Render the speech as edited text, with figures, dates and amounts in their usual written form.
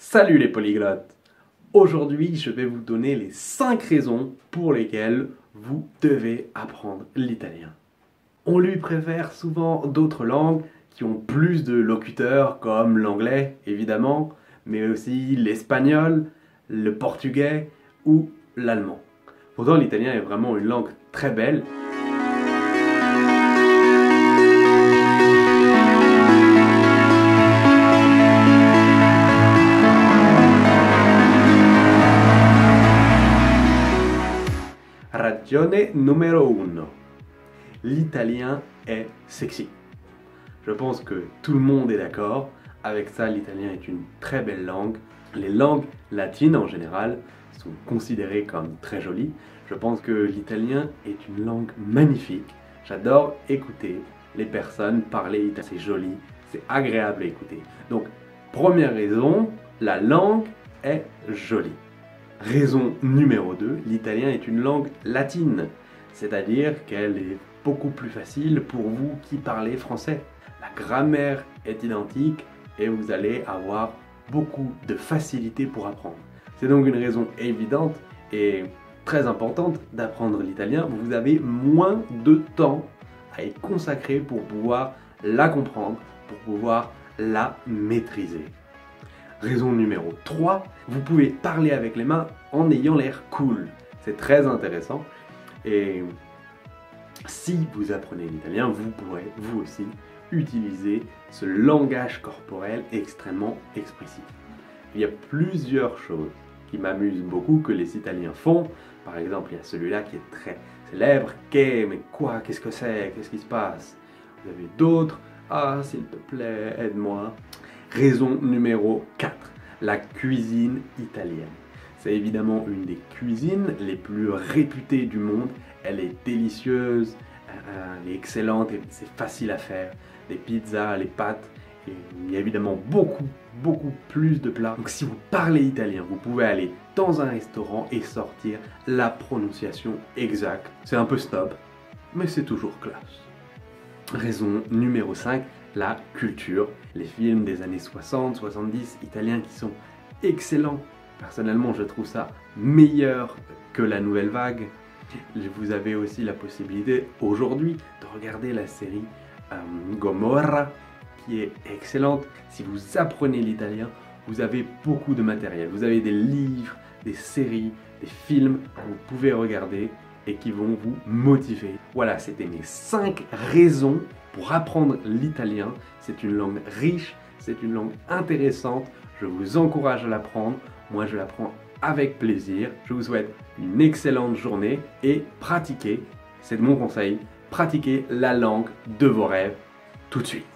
Salut les polyglottes! Aujourd'hui, je vais vous donner les 5 raisons pour lesquelles vous devez apprendre l'italien. On lui préfère souvent d'autres langues qui ont plus de locuteurs comme l'anglais évidemment, mais aussi l'espagnol, le portugais ou l'allemand. Pourtant l'italien est vraiment une langue très belle. Ragione numero uno. L'italien est sexy. Je pense que tout le monde est d'accord. Avec ça, l'italien est une très belle langue. Les langues latines en général sont considérées comme très jolies. Je pense que l'italien est une langue magnifique. J'adore écouter les personnes parler italien. C'est joli, c'est agréable à écouter. Donc, première raison, la langue est jolie. Raison numéro 2, l'italien est une langue latine, c'est-à-dire qu'elle est beaucoup plus facile pour vous qui parlez français. La grammaire est identique et vous allez avoir beaucoup de facilité pour apprendre. C'est donc une raison évidente et très importante d'apprendre l'italien. Vous avez moins de temps à y consacrer pour pouvoir la comprendre, pour pouvoir la maîtriser. Raison numéro 3, vous pouvez parler avec les mains en ayant l'air cool. C'est très intéressant. Et si vous apprenez l'italien, vous pourrez vous aussi utiliser ce langage corporel extrêmement expressif. Il y a plusieurs choses qui m'amusent beaucoup que les Italiens font. Par exemple, il y a celui-là qui est très célèbre. Mais quoi? Qu'est-ce que c'est? Qu'est-ce qui se passe? Vous avez d'autres. Ah, s'il te plaît, aide-moi. Raison numéro 4, la cuisine italienne. C'est évidemment une des cuisines les plus réputées du monde. Elle est délicieuse, elle est excellente et c'est facile à faire. Les pizzas, les pâtes, et il y a évidemment beaucoup plus de plats. Donc si vous parlez italien, vous pouvez aller dans un restaurant et sortir la prononciation exacte. C'est un peu snob, mais c'est toujours classe. Raison numéro 5, la culture. Les films des années 60, 70 italiens qui sont excellents. Personnellement, je trouve ça meilleur que la nouvelle vague. Vous avez aussi la possibilité aujourd'hui de regarder la série Gomorra qui est excellente. Si vous apprenez l'italien, vous avez beaucoup de matériel. Vous avez des livres, des séries, des films que vous pouvez regarder et qui vont vous motiver. Voilà, c'était mes 5 raisons pour apprendre l'italien. C'est une langue riche, c'est une langue intéressante. Je vous encourage à l'apprendre. Moi, je l'apprends avec plaisir. Je vous souhaite une excellente journée et pratiquez, c'est mon conseil, pratiquez la langue de vos rêves tout de suite.